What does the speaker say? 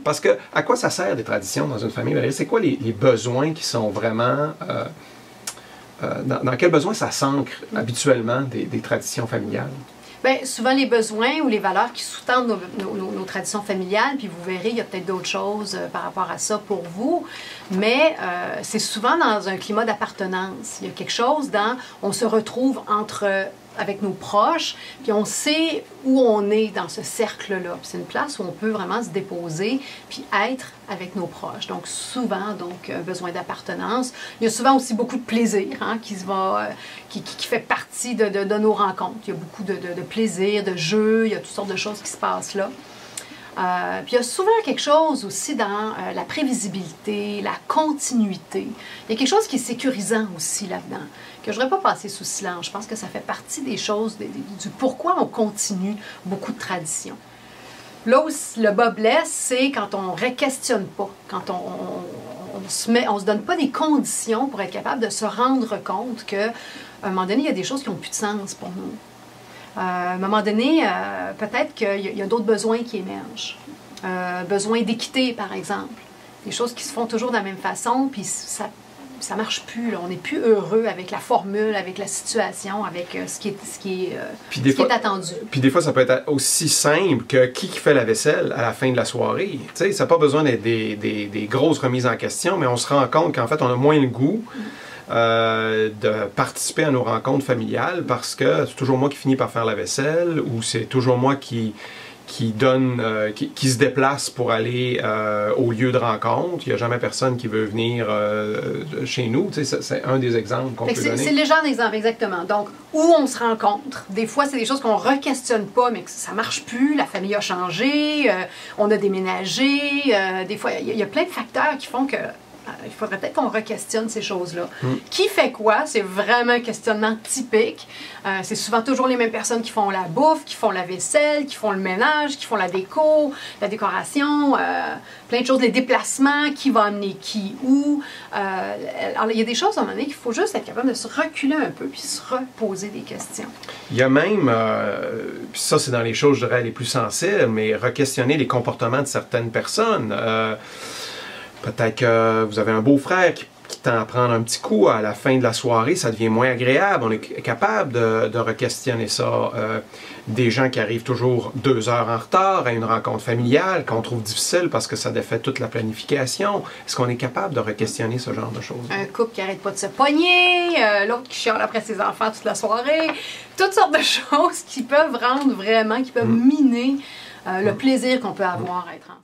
Parce que, à quoi ça sert des traditions dans une famille, Valérie? C'est quoi les besoins qui sont vraiment... dans quels besoins ça s'ancre habituellement des traditions familiales? Bien, souvent les besoins ou les valeurs qui sous-tendent nos traditions familiales, puis vous verrez, il y a peut-être d'autres choses par rapport à ça pour vous, mais c'est souvent dans un climat d'appartenance. Il y a quelque chose on se retrouve avec nos proches, puis on sait où on est dans ce cercle-là. C'est une place où on peut vraiment se déposer, puis être avec nos proches. Donc souvent, besoin d'appartenance. Il y a souvent aussi beaucoup de plaisir qui fait partie de nos rencontres. Il y a beaucoup de plaisir, de jeux, il y a toutes sortes de choses qui se passent là. Puis il y a souvent quelque chose aussi dans la prévisibilité, la continuité. Il y a quelque chose qui est sécurisant aussi là-dedans, que je ne voudrais pas passer sous silence. Je pense que ça fait partie des choses, du pourquoi on continue beaucoup de traditions. Là où le bas blesse, c'est quand on ne re-questionne pas, quand on se donne pas des conditions pour être capable de se rendre compte qu'à un moment donné, il y a des choses qui n'ont plus de sens pour nous. À un moment donné, peut-être qu'il y a d'autres besoins qui émergent. Besoin d'équité, par exemple. Des choses qui se font toujours de la même façon, puis ça ne marche plus. Là. On n'est plus heureux avec la formule, avec la situation, avec ce qui est attendu. Puis des fois, ça peut être aussi simple que qui fait la vaisselle à la fin de la soirée. Tu sais, ça n'a pas besoin d'être des grosses remises en question, mais on se rend compte qu'en fait, on a moins le goût de participer à nos rencontres familiales parce que c'est toujours moi qui finis par faire la vaisselle ou c'est toujours moi qui se déplace pour aller au lieu de rencontre. Il n'y a jamais personne qui veut venir chez nous. Tu sais, c'est un des exemples qu'on peut donner. C'est le genre d'exemple, exactement. Donc, où on se rencontre. Des fois, c'est des choses qu'on ne re-questionne pas, mais que ça ne marche plus. La famille a changé, on a déménagé. Des fois, il y a plein de facteurs qui font que il faudrait peut-être qu'on re-questionne ces choses-là. Qui fait quoi? C'est vraiment un questionnement typique. C'est souvent toujours les mêmes personnes qui font la bouffe, qui font la vaisselle, qui font le ménage, qui font la déco, la décoration, plein de choses, les déplacements, qui va amener qui, où. Alors, il y a des choses à un moment donné qu'il faut juste être capable de se reculer un peu puis se reposer des questions. Il y a même, puis ça c'est dans les choses, je dirais, les plus sensibles, mais re-questionner les comportements de certaines personnes. Peut-être que vous avez un beau-frère qui tend à prendre un petit coup à la fin de la soirée, ça devient moins agréable. On est capable de re-questionner ça. Des gens qui arrivent toujours 2 heures en retard à une rencontre familiale, qu'on trouve difficile parce que ça défait toute la planification. Est-ce qu'on est capable de re-questionner ce genre de choses? Un couple qui n'arrête pas de se pogner, l'autre qui chiale après ses enfants toute la soirée. Toutes sortes de choses qui peuvent rendre vraiment, qui peuvent miner le plaisir qu'on peut avoir à être ensemble.